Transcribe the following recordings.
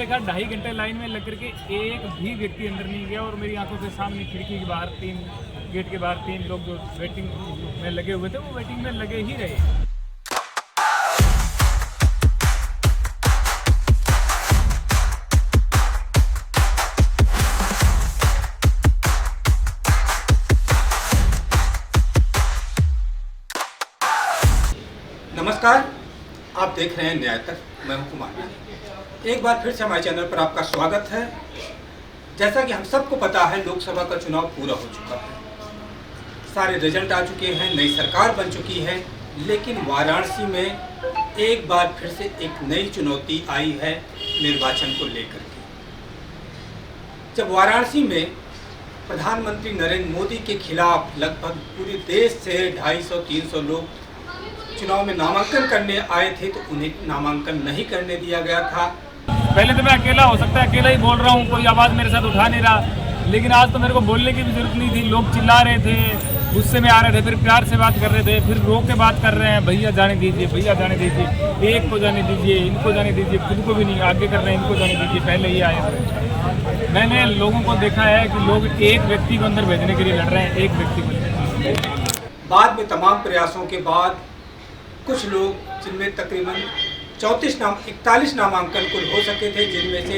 देखा 2.5 घंटे लाइन में लग करके एक भी व्यक्ति अंदर नहीं गया, और मेरी आंखों के सामने खिड़की के बाहर गेट के बाहर 3 लोग जो वेटिंग में लगे हुए थे वो वेटिंग में लगे ही रहे। नमस्कार, आप देख रहे हैं न्याय तक। मैं हूं कुमार। एक बार फिर से हमारे चैनल पर आपका स्वागत है। जैसा कि हम सबको पता है, लोकसभा का चुनाव पूरा हो चुका है, सारे रिजल्ट आ चुके हैं, नई सरकार बन चुकी है, लेकिन वाराणसी में एक बार फिर से एक नई चुनौती आई है निर्वाचन को लेकर के। जब वाराणसी में प्रधानमंत्री नरेंद्र मोदी के खिलाफ लगभग पूरे देश से 250-300 लोग चुनाव में नामांकन करने आए थे, तो उन्हें नामांकन नहीं करने दिया गया था। पहले तो मैं अकेला, हो सकता है अकेला ही बोल रहा हूँ, कोई आवाज़ मेरे साथ उठा नहीं रहा, लेकिन आज तो मेरे को बोलने की भी जरूरत नहीं थी। लोग चिल्ला रहे थे, गुस्से में आ रहे थे, फिर प्यार से बात कर रहे थे, फिर रो के बात कर रहे हैं, भैया जाने दीजिए, भैया जाने दीजिए, एक को जाने दीजिए, इनको जाने दीजिए, खुद को भी नहीं आगे कर रहे हैं, इनको जाने दीजिए, पहले ही आए थे। मैंने लोगों को देखा है कि लोग एक व्यक्ति को अंदर भेजने के लिए लड़ रहे हैं, एक व्यक्ति को। बाद में तमाम प्रयासों के बाद कुछ लोग, जिनमें तकरीबन 41 नामांकन कुल हो सके थे, जिनमें से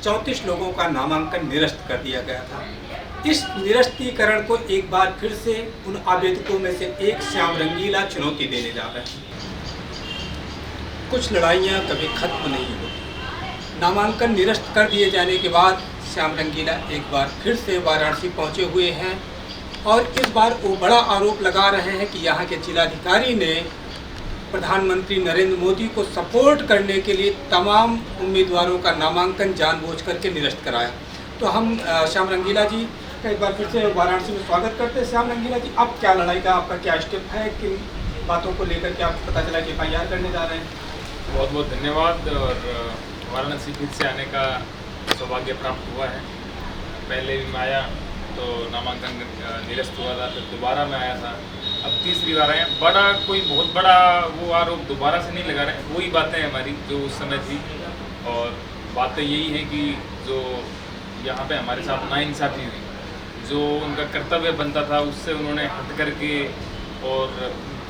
34 लोगों का नामांकन निरस्त कर दिया गया था। इस निरस्तीकरण को एक बार फिर से उन आवेदकों में से एक श्याम रंगीला चुनौती देने जा रहे हैं। कुछ लड़ाइयाँ कभी खत्म नहीं होती। नामांकन निरस्त कर दिए जाने के बाद श्याम रंगीला एक बार फिर से वाराणसी पहुँचे हुए हैं, और इस बार वो बड़ा आरोप लगा रहे हैं कि यहाँ के जिलाधिकारी ने प्रधानमंत्री नरेंद्र मोदी को सपोर्ट करने के लिए तमाम उम्मीदवारों का नामांकन जानबूझ करके निरस्त कराया। तो हम श्याम रंगीला जी का एक बार फिर से वाराणसी में स्वागत करते हैं। श्याम रंगीला जी, अब क्या लड़ाई का आपका क्या स्टेप है, किन बातों को लेकर के आपको पता चला कि FIR करने जा रहे हैं? बहुत बहुत धन्यवाद। और वाराणसी फिर से आने का सौभाग्य प्राप्त हुआ है। पहले भी मैं आया तो नामांकन निरस्त हुआ था, फिर दोबारा मैं आया था, अब तीसरी बार आए। कोई बहुत बड़ा वो आरोप दोबारा से नहीं लगा रहे हैं, वही बातें हमारी जो उस समय थी। और बातें यही हैं कि जो यहाँ पे हमारे साथ नाइंसाफ़ी हुई, जो उनका कर्तव्य बनता था उससे उन्होंने हट करके और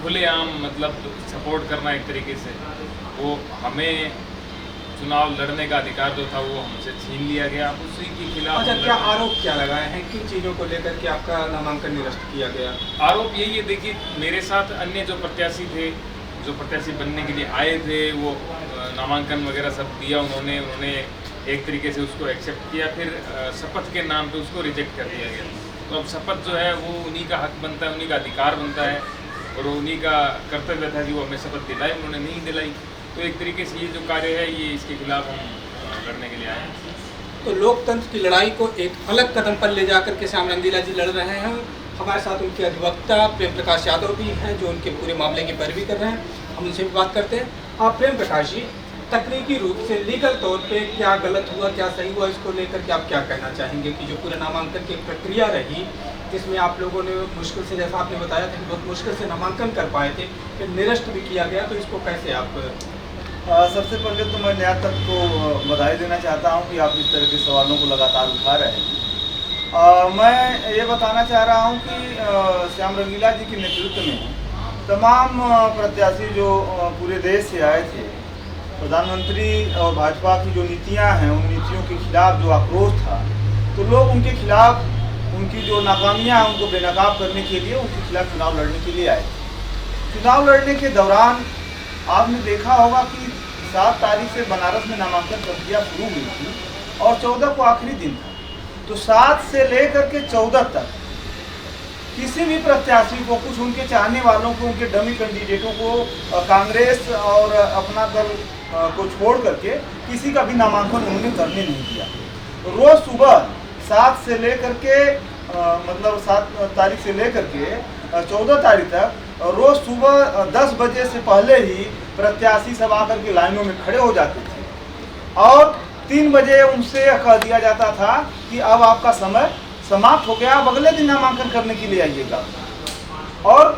खुलेआम मतलब सपोर्ट करना एक तरीके से, वो हमें चुनाव लड़ने का अधिकार जो था वो हमसे छीन लिया गया। उसी के खिलाफ अच्छा, क्या आरोप क्या लगाए हैं, किन चीज़ों को लेकर के आपका नामांकन निरस्त किया गया? आरोप यही है, देखिए मेरे साथ अन्य जो प्रत्याशी थे, जो प्रत्याशी बनने के लिए आए थे, वो नामांकन वगैरह सब दिया उन्होंने एक तरीके से उसको एक्सेप्ट किया, फिर शपथ के नाम पे उसको रिजेक्ट कर दिया गया। तो अब शपथ जो है वो उन्हीं का हक बनता है, उन्हीं का अधिकार बनता है, और उन्हीं का कर्तव्य था कि वो हमें शपथ दिलाई, उन्होंने नहीं दिलाई। तो एक तरीके से ये जो कार्य है, ये इसके खिलाफ हम लड़ने के लिए आए हैं। तो लोकतंत्र की लड़ाई को एक अलग कदम पर ले जाकर के श्याम रंगीला जी लड़ रहे हैं। हमारे साथ उनके अधिवक्ता प्रेम प्रकाश यादव भी हैं, जो उनके पूरे मामले की पैरवी कर रहे हैं। हम उनसे भी बात करते हैं। आप प्रेम प्रकाश जी, तकनीकी रूप से लीगल तौर पे क्या गलत हुआ, क्या सही हुआ, इसको लेकर के आप क्या कहना चाहेंगे कि जो पूरे नामांकन की प्रक्रिया रही, जिसमें आप लोगों ने मुश्किल से, जैसा आपने बताया था कि बहुत मुश्किल से नामांकन कर पाए थे, फिर निरस्त भी किया गया, तो इसको कैसे आप? सबसे पहले तो मैं न्याय तक को बधाई देना चाहता हूं कि आप इस तरह के सवालों को लगातार उठा रहे हैं। मैं ये बताना चाह रहा हूं कि श्याम रंगीला जी के नेतृत्व में तमाम प्रत्याशी जो पूरे देश से आए थे, प्रधानमंत्री और भाजपा की जो नीतियां हैं, उन नीतियों के खिलाफ जो आक्रोश था, तो लोग उनके खिलाफ, उनकी जो नाकामियाँ हैं उनको बेनकाब करने के लिए उनके खिलाफ चुनाव लड़ने के लिए आए। चुनाव लड़ने के दौरान आपने देखा होगा कि 7 तारीख से बनारस में नामांकन प्रक्रिया शुरू हुई थी और 14 को आखिरी दिन था। तो 7 से लेकर के 14 तक किसी भी प्रत्याशी को, कुछ उनके चाहने वालों को, उनके डमी कैंडिडेटों को कांग्रेस और अपना दल को छोड़ करके किसी का भी नामांकन उन्होंने करने नहीं दिया। तो रोज़ सुबह 7 से लेकर के मतलब 7 तारीख से लेकर के 14 तारीख तक रोज़ सुबह 10 बजे से पहले ही प्रत्याशी सब आकर के लाइनों में खड़े हो जाते थे, और 3 बजे उनसे कह दिया जाता था कि अब आपका समय समाप्त हो गया, अब अगले दिन नामांकन करने के लिए आइएगा। और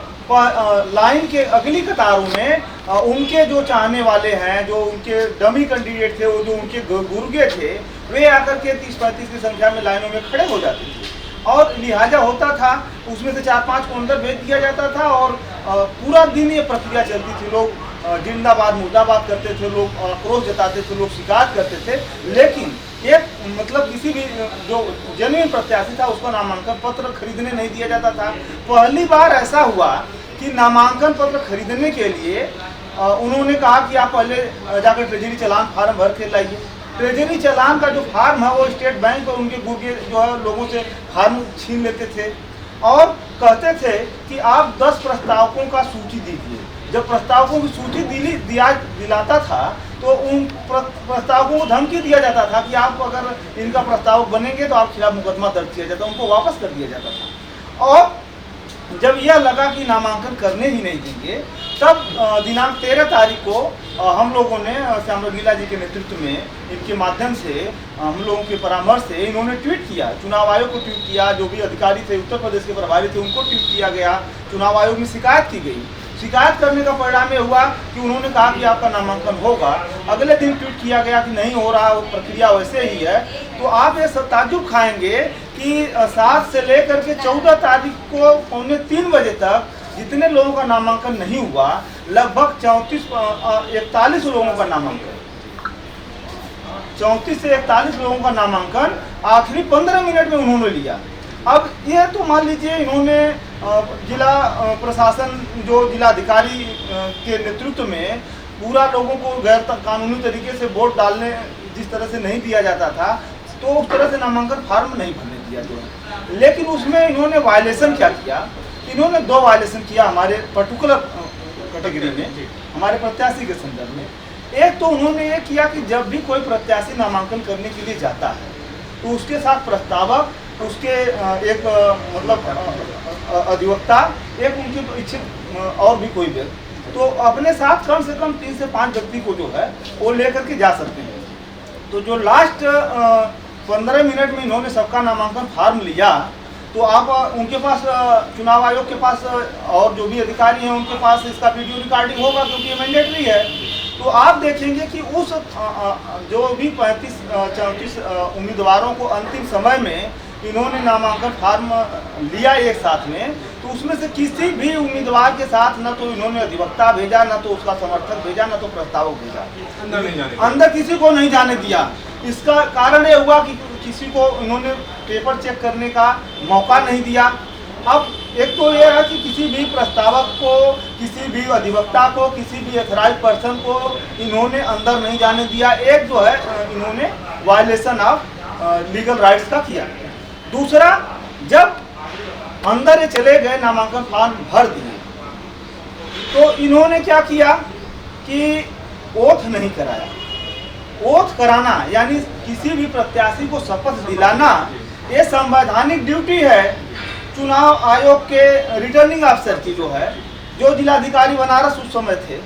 लाइन के अगली कतारों में उनके जो चाहने वाले हैं, जो उनके डमी कैंडिडेट थे, वो जो उनके गुर्गे थे, वे आकर के 30-35 की संख्या में लाइनों में खड़े हो जाते थे और लिहाजा होता था। उसमें से 4-5 को अंदर भेज दिया जाता था और पूरा दिन ये प्रक्रिया चलती थी। लोग जिंदाबाद मुर्दाबाद करते थे, लोग आक्रोश जताते थे, लोग शिकायत करते थे, लेकिन एक मतलब किसी भी जो जेन्युइन प्रत्याशी था उसको नामांकन पत्र खरीदने नहीं दिया जाता था। पहली बार ऐसा हुआ कि नामांकन पत्र खरीदने के लिए उन्होंने कहा कि आप पहले जाकर ट्रेजरी चालान फार्म भर के लाइए। ट्रेजरी चालान का जो फार्म है वो स्टेट बैंक और उनके गुर्गे जो है लोगों से फार्म छीन लेते थे और कहते थे कि आप 10 प्रस्तावकों का सूची दीजिए। जब प्रस्तावकों की सूची दिलाता था तो उन प्रस्तावकों को धमकी दिया जाता था कि आप अगर इनका प्रस्तावक बनेंगे तो आप खिलाफ मुकदमा दर्ज किया जाता, उनको वापस कर दिया जाता था। और जब यह लगा कि नामांकन करने ही नहीं देंगे, तब दिनांक 13 तारीख को हम लोगों ने श्याम रंगीला जी के नेतृत्व में, इनके माध्यम से, हम लोगों के परामर्श से इन्होंने ट्वीट किया, चुनाव आयोग को ट्वीट किया, जो भी अधिकारी थे उत्तर प्रदेश के प्रभारी थे उनको ट्वीट किया गया, चुनाव आयोग में शिकायत की गई। शिकायत करने का परिणाम ये हुआ कि उन्होंने कहा कि आपका नामांकन होगा। अगले दिन ट्वीट किया गया कि नहीं हो रहा, वो प्रक्रिया वैसे ही है। तो आप ये ताज्जुब खाएंगे कि 7 से लेकर के 14 तारीख को 2:45 बजे तक जितने लोगों का नामांकन नहीं हुआ, लगभग 41 लोगों का नामांकन, 34 से 41 लोगों का नामांकन आखिरी 15 मिनट में उन्होंने लिया। अब ये तो मान लीजिए इन्होंने जिला प्रशासन, जो जिलाधिकारी के नेतृत्व में पूरा लोगों को गैर कानूनी तरीके से वोट डालने जिस तरह से नहीं दिया जाता था, तो उस तरह से नामांकन फार्म नहीं भरने दिया गया। लेकिन उसमें इन्होंने वायलेशन क्या किया, इन्होंने 2 वायलेशन किया हमारे पर्टिकुलर कैटेगरी में, हमारे प्रत्याशी के संदर्भ में। एक तो उन्होंने ये किया कि जब भी कोई प्रत्याशी नामांकन करने के लिए जाता है तो उसके साथ प्रस्तावक, उसके एक मतलब अधिवक्ता, एक उनके इच्छित और भी कोई व्यक्ति, तो अपने साथ कम से कम 3 से 5 व्यक्ति को जो है वो लेकर के जा सकते हैं। तो जो लास्ट 15 मिनट में इन्होंने सबका नामांकन फार्म लिया, तो आप उनके पास, चुनाव आयोग के पास और जो भी अधिकारी हैं उनके पास इसका वीडियो रिकॉर्डिंग होगा क्योंकि ये मैंडेटरी है। तो आप देखेंगे कि उस जो भी 35-34 उम्मीदवारों को अंतिम समय में इन्होंने नामांकन फार्म लिया एक साथ में, तो उसमें से किसी भी उम्मीदवार के साथ न तो इन्होंने अधिवक्ता भेजा, न तो उसका समर्थक भेजा, न तो प्रस्तावक भेजा, अंदर किसी को नहीं जाने दिया। इसका कारण ये हुआ कि किसी को इन्होंने पेपर चेक करने का मौका नहीं दिया। अब एक तो ये है कि किसी भी प्रस्तावक को, किसी भी अधिवक्ता को, किसी भी ऑथराइज पर्सन को इन्होंने अंदर नहीं जाने दिया। एक जो है इन्होंने वायलेशन ऑफ लीगल राइट्स का किया। दूसरा, जब अंदर ये चले गए, नामांकन फॉर्म भर दिए, तो इन्होंने क्या किया कि ओथ नहीं कराया। ओथ कराना यानी किसी भी प्रत्याशी को शपथ दिलाना, ये संवैधानिक ड्यूटी है चुनाव आयोग के रिटर्निंग अफसर की, जो है, जो जिलाधिकारी बनारस उस समय थे।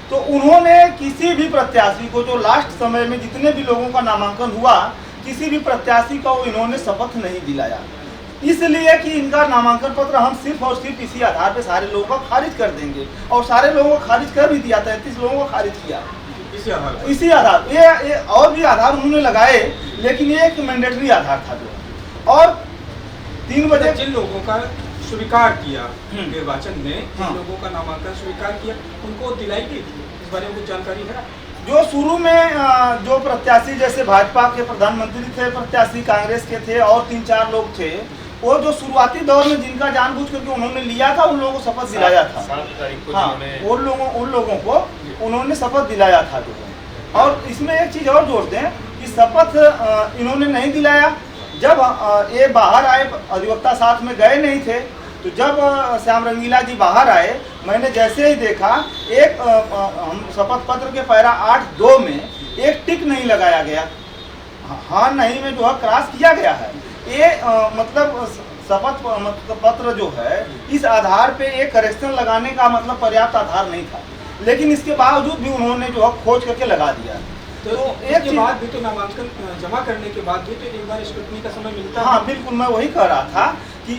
तो उन्होंने किसी भी प्रत्याशी को, जो लास्ट समय में जितने भी लोगों का नामांकन हुआ, किसी भी प्रत्याशी को इन्होंने शपथ नहीं दिलाया, इसलिए कि इनका नामांकन पत्र हम सिर्फ और सिर्फ इसी आधार पे सारे लोगों को खारिज कर देंगे। और सारे लोगों को खारिज कर भी दिया, 33 लोगों को खारिज किया इसी आधार। ये और भी आधार उन्होंने लगाए, लेकिन ये एक मैंडेटरी आधार था जो। और 3 बजे जिन लोगों का स्वीकार किया निर्वाचन में, जिन लोगों का नामांकन स्वीकार किया, उनको दिलाई गई थी, इस बारे में कुछ जानकारी है? जो शुरू में जो प्रत्याशी, जैसे भाजपा के प्रधानमंत्री थे प्रत्याशी, कांग्रेस के थे और 3-4 लोग थे, वो जो शुरुआती दौर में जिनका जानबूझ करके उन्होंने लिया था, उन लोगों को शपथ दिलाया था। 7 तारीख को हाँ, उन लोगों को उन्होंने शपथ दिलाया था जो। और इसमें एक चीज़ और जोड़ दें कि शपथ इन्होंने नहीं दिलाया। जब ये बाहर आए, अधिवक्ता साथ में गए नहीं थे, तो जब श्याम रंगीला जी बाहर आए, मैंने जैसे ही देखा, एक हम शपथ पत्र के पैरा 8(2) में एक टिक नहीं लगाया गया, हाँ नहीं में जो है क्रॉस किया गया है। ये मतलब शपथ पत्र जो है, इस आधार पे एक करेक्शन लगाने का मतलब पर्याप्त आधार नहीं था, लेकिन इसके बावजूद भी उन्होंने जो है खोज करके लगा दिया। तो एक के बाद भी तो नामांकन जमा करने के बाद भी तो एक बार स्क्रूटनी का समय मिलता है। हाँ बिल्कुल, मैं वही कह रहा था कि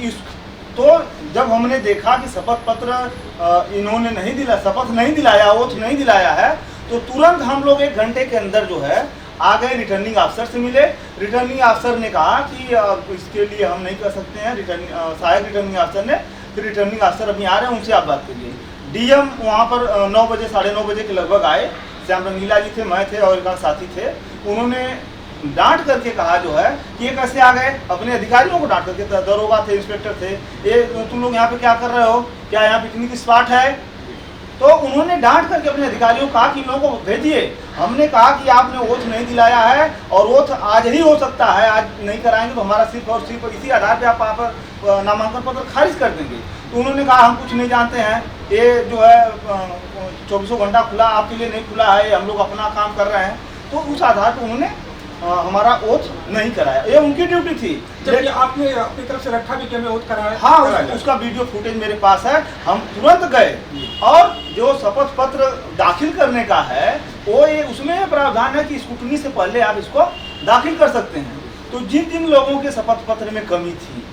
तो जब हमने देखा कि शपथ पत्र इन्होंने नहीं दिला, शपथ नहीं दिलाया, ओथ नहीं दिलाया है, तो तुरंत हम लोग 1 घंटे के अंदर जो है आ गए, रिटर्निंग अफसर से मिले। रिटर्निंग अफसर ने कहा कि इसके लिए हम नहीं कर सकते हैं, सहायक रिटर्निंग अफसर ने, फिर रिटर्निंग अफसर अभी आ रहे हैं, उनसे आप बात करिए। डीएम वहाँ पर 9 बजे 9:30 बजे के लगभग आए, श्याम रंगीला जी थे, मैं थे और एक साथी थे। उन्होंने डांट करके कहा जो है कि ये कैसे आ गए, अपने अधिकारियों को डांट करके, दरोगा थे, इंस्पेक्टर थे, ये तुम लोग यहाँ पे क्या कर रहे हो, क्या यहाँ पिकनिक स्पॉट है? तो उन्होंने डांट करके अपने अधिकारियों को कहा कि इन लोगों को भेजिए। हमने कहा कि आपने ओथ नहीं दिलाया है और ओथ आज ही हो सकता है, आज नहीं कराएंगे तो हमारा सिर्फ और सिर्फ इसी आधार पे आप नामांकन पत्र खारिज कर देंगे। तो उन्होंने कहा हम कुछ नहीं जानते हैं, ये जो है 24 घंटा खुला, आपके लिए नहीं खुला है, हम लोग अपना काम कर रहे हैं। तो उस आधार पर उन्होंने हमारा ओथ नहीं कराया, ये उनकी ड्यूटी थी। जबकि आपने अपनी तरफ से रखा भी कि हमें ओथ कराया। हाँ, उसका वीडियो फुटेज मेरे पास है। हम तुरंत गए और जो शपथ पत्र दाखिल करने का है वो ये उसमें प्रावधान है कि स्क्रूटनी से पहले आप इसको दाखिल कर सकते हैं। तो जिन जिन लोगों के शपथ पत्र में कमी थी,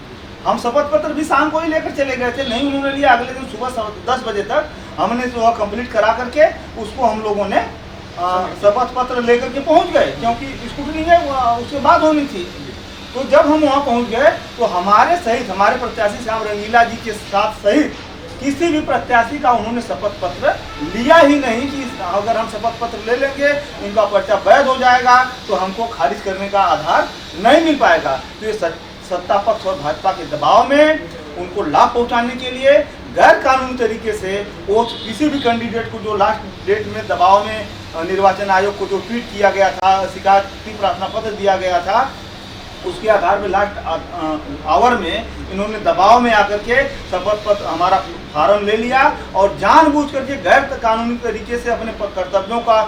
हम शपथ पत्र भी शाम को ही लेकर चले गए थे, नहीं उन्होंने लिया। अगले दिन सुबह 10 बजे तक हमने जो कंप्लीट करा करके उसको हम लोगों ने शपथ पत्र लेकर के पहुंच गए, क्योंकि स्क्रूटनी है उसके बाद होनी थी। तो जब हम वहां पहुंच गए तो हमारे सहित, हमारे प्रत्याशी श्याम रंगीला जी के साथ सहित किसी भी प्रत्याशी का उन्होंने शपथ पत्र लिया ही नहीं कि अगर हम शपथ पत्र ले लेंगे इनका पर्चा वैध हो जाएगा तो हमको खारिज करने का आधार नहीं मिल पाएगा। तो ये सत्ता पक्ष और भाजपा के दबाव में उनको लाभ पहुंचाने के लिए गैर कानूनी तरीके से वो किसी भी कैंडिडेट को जो लास्ट डेट में दबाव में निर्वाचन आयोग को जो ट्वीट किया गया था, शिकायती प्रार्थना पत्र दिया गया था, उसके आधार पर लास्ट आवर में इन्होंने दबाव में आकर के शपथ पत्र हमारा फार्म ले लिया और जानबूझ करके गैर कानूनी तरीके से अपने कर्तव्यों का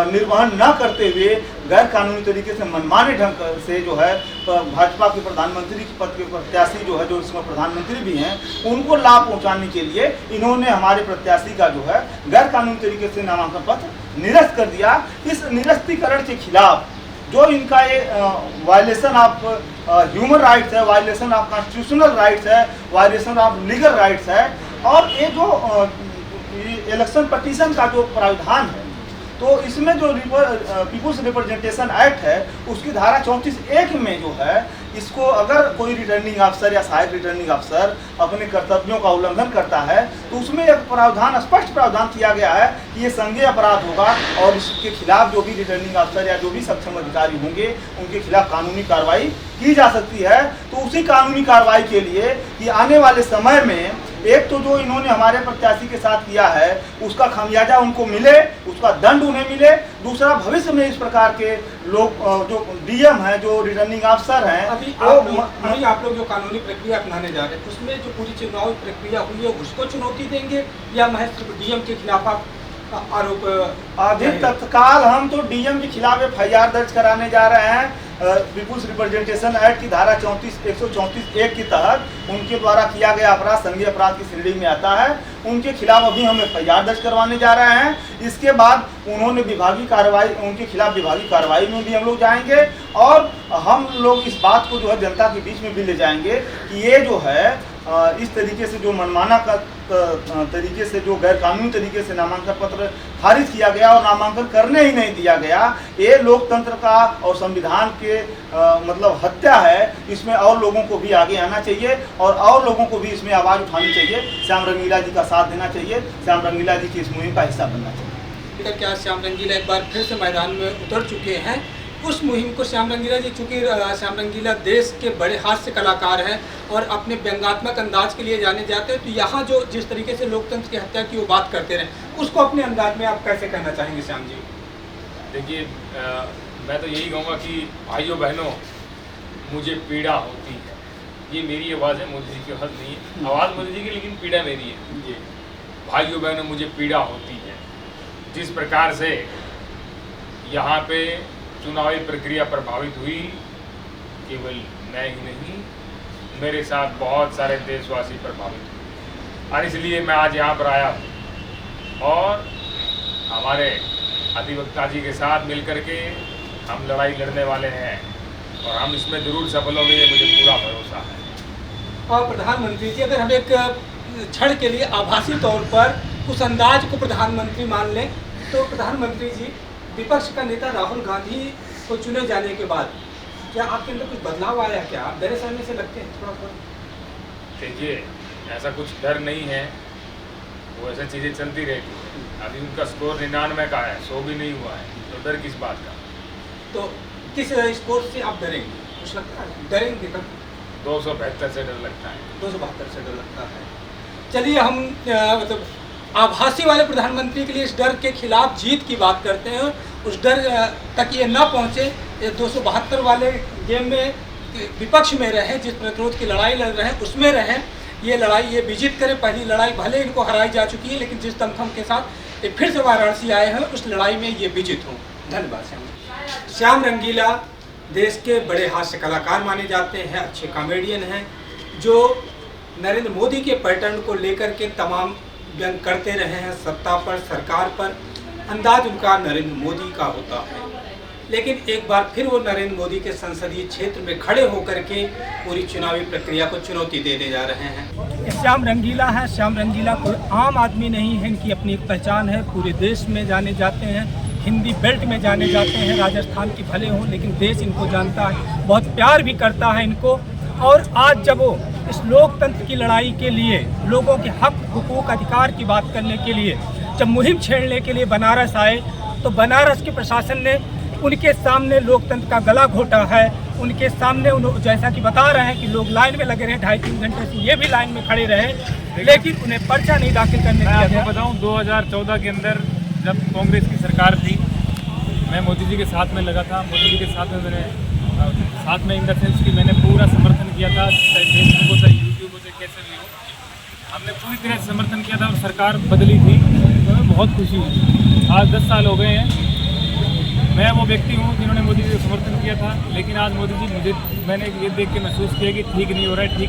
निर्वहन न करते हुए गैर कानूनी तरीके से मनमाने ढंग से जो है भाजपा के प्रधानमंत्री के पद के प्रत्याशी जो है, जो इसमें प्रधानमंत्री भी हैं, उनको लाभ पहुंचाने के लिए इन्होंने हमारे प्रत्याशी का जो है गैर कानूनी तरीके से नामांकन पत्र निरस्त कर दिया। इस निरस्तीकरण के खिलाफ जो इनका ये वायलेशन ऑफ ह्यूमन राइट्स है, वायलेशन ऑफ कॉन्स्टिट्यूशनल राइट्स है, वायलेशन ऑफ लीगल राइट्स है, और ये जो इलेक्शन पटिशन का जो प्रावधान है, तो इसमें जो पीपुल्स रिप्रेजेंटेशन एक्ट है उसकी धारा 34(1) में जो है, इसको अगर कोई रिटर्निंग अफसर या सहायक रिटर्निंग अफसर अपने कर्तव्यों का उल्लंघन करता है तो उसमें एक प्रावधान, स्पष्ट प्रावधान किया गया है कि ये संज्ञेय अपराध होगा और इसके खिलाफ जो भी रिटर्निंग अफसर या जो भी सक्षम अधिकारी होंगे उनके खिलाफ कानूनी कार्रवाई की जा सकती है। तो उसी कानूनी कार्रवाई के लिए कि आने वाले समय में एक तो जो इन्होंने हमारे प्रत्याशी के साथ किया है उसका खामियाजा उनको मिले, उसका दंड उन्हें मिले। दूसरा, भविष्य में इस प्रकार के लोग जो डीएम हैं, जो रिटर्निंग अफसर हैं, अभी आप लोग जो कानूनी प्रक्रिया अपनाने जा रहे हैं उसमें जो पूरी चुनाव प्रक्रिया हुई है उसको चुनौती देंगे या महज डीएम के खिलाफ आप आरोप? अभी तत्काल हम तो डीएम के खिलाफ FIR दर्ज कराने जा रहे हैं। पीपुल्स रिप्रेजेंटेशन एक्ट की धारा 134(1) के तहत उनके द्वारा किया गया अपराध संज्ञेय अपराध की श्रेणी में आता है। उनके खिलाफ अभी हम FIR दर्ज करवाने जा रहे हैं। इसके बाद उन्होंने विभागीय कार्रवाई, उनके खिलाफ विभागीय कार्रवाई में भी हम लोग जाएंगे और हम लोग इस बात को जो है जनता के बीच में भी ले जाएंगे कि ये जो है इस तरीके से जो मनमाना का तरीके से जो गैर कानूनी तरीके से नामांकन पत्र खारिज किया गया और नामांकन करने ही नहीं दिया गया, ये लोकतंत्र का और संविधान के मतलब हत्या है। इसमें और लोगों को भी आगे आना चाहिए और लोगों को भी इसमें आवाज़ उठानी चाहिए। श्याम रंगीला जी का साथ देना चाहिए, श्याम रंगीला जी की इस मुहिम का हिस्सा बनना चाहिए। क्या श्याम रंगीला एक बार फिर से मैदान में उतर चुके हैं? उस मुहिम को श्याम रंगीला जी, चूँकि श्याम रंगीला देश के बड़े हास्य कलाकार हैं और अपने व्यंग्यात्मक अंदाज के लिए जाने जाते हैं, तो यहाँ जो जिस तरीके से लोकतंत्र की हत्या की वो बात करते रहे, उसको अपने अंदाज में आप कैसे कहना चाहेंगे श्याम जी? देखिए, मैं तो यही कहूँगा कि भाइयों बहनों, मुझे पीड़ा होती है। ये मेरी आवाज़ है, मोदी जी की हद नहीं है, आवाज़ मोदी जी की, लेकिन पीड़ा मेरी है। जी भाइयों बहनों, मुझे पीड़ा होती है जिस प्रकार से यहाँ पे चुनावी प्रक्रिया प्रभावित हुई। केवल मैं ही नहीं, मेरे साथ बहुत सारे देशवासी प्रभावित हुए और इसलिए मैं आज यहाँ पर आया हूँ और हमारे अधिवक्ता जी के साथ मिलकर के हम लड़ाई लड़ने वाले हैं और हम इसमें ज़रूर सफल होंगे, मुझे पूरा भरोसा है। और प्रधानमंत्री जी, अगर हम एक क्षण के लिए आभासी तौर पर उस अंदाज को प्रधानमंत्री मान लें, तो प्रधानमंत्री जी, विपक्ष का नेता राहुल गांधी को चुने जाने के बाद क्या आपके अंदर कुछ बदलाव आया? क्या आप डरे सहमे से लगते हैं थोड़ा थोड़ा? देखिए, ऐसा कुछ डर नहीं है, वो ऐसा चीज़ें चलती रहती है। अभी उनका स्कोर 99 का है, 100 भी नहीं हुआ है, तो डर किस बात का? तो किस स्कोर से आप डरेंगे? कुछ लगता है डरेंगे तब? 272 से डर लगता है। 272 से डर लगता है। चलिए हम मतलब आभासी वाले प्रधानमंत्री के लिए इस डर के खिलाफ जीत की बात करते हैं। उस डर तक ये ना पहुँचे, ये 272 वाले गेम में विपक्ष में रहे, जिस प्रतिरोध की लड़ाई लड़ रहे हैं उसमें रहें, ये लड़ाई ये विजित करें। पहली लड़ाई भले इनको हराई जा चुकी है, लेकिन जिस दमखम के साथ ये फिर से वाराणसी आए हैं, उस लड़ाई में ये विजित हों। धन्यवाद। श्याम रंगीला देश के बड़े हास्य कलाकार माने जाते हैं, अच्छे कॉमेडियन हैं, जो नरेंद्र मोदी के पैटर्न को लेकर के तमाम व्यंग करते रहे हैं। सत्ता पर, सरकार पर अंदाज उनका नरेंद्र मोदी का होता है, लेकिन एक बार फिर वो नरेंद्र मोदी के संसदीय क्षेत्र में खड़े होकर के पूरी चुनावी प्रक्रिया को चुनौती देने जा रहे हैं। श्याम रंगीला है। श्याम रंगीला कोई आम आदमी नहीं है, इनकी अपनी एक पहचान है, पूरे देश में जाने जाते हैं, हिंदी बेल्ट में जाने जाते हैं, राजस्थान की भले हों, लेकिन देश इनको जानता है, बहुत प्यार भी करता है इनको। और आज जब वो इस लोकतंत्र की लड़ाई के लिए, लोगों के हक हुकूक अधिकार की बात करने के लिए जब मुहिम छेड़ने के लिए बनारस आए, तो बनारस के प्रशासन ने उनके सामने लोकतंत्र का गला घोटा है। उनके सामने जैसा कि बता रहे हैं कि लोग लाइन में लगे रहे 2.5-3 घंटे से, ये भी लाइन में खड़े रहे, लेकिन उन्हें पर्चा नहीं दाखिल करने दिया गया। मैं बताऊं, 2014 के अंदर जब कांग्रेस की सरकार थी, मैं मोदी जी के साथ में लगा था। मोदी जी के साथ में मैंने इन द सेंस कि मैंने पूरा समर्थन किया था, चाहे फेसबुक हो, चाहे यूट्यूब हो, चाहे कैसे भी हो, हमने पूरी तरह समर्थन किया था और सरकार बदली थी, तो हमें बहुत खुशी हुई। आज 10 साल हो गए हैं। मैं वो व्यक्ति हूँ जिन्होंने मोदी जी को समर्थन किया था, लेकिन आज मोदी जी मैंने ये देख के महसूस किया कि ठीक नहीं हो रहा है। ठीक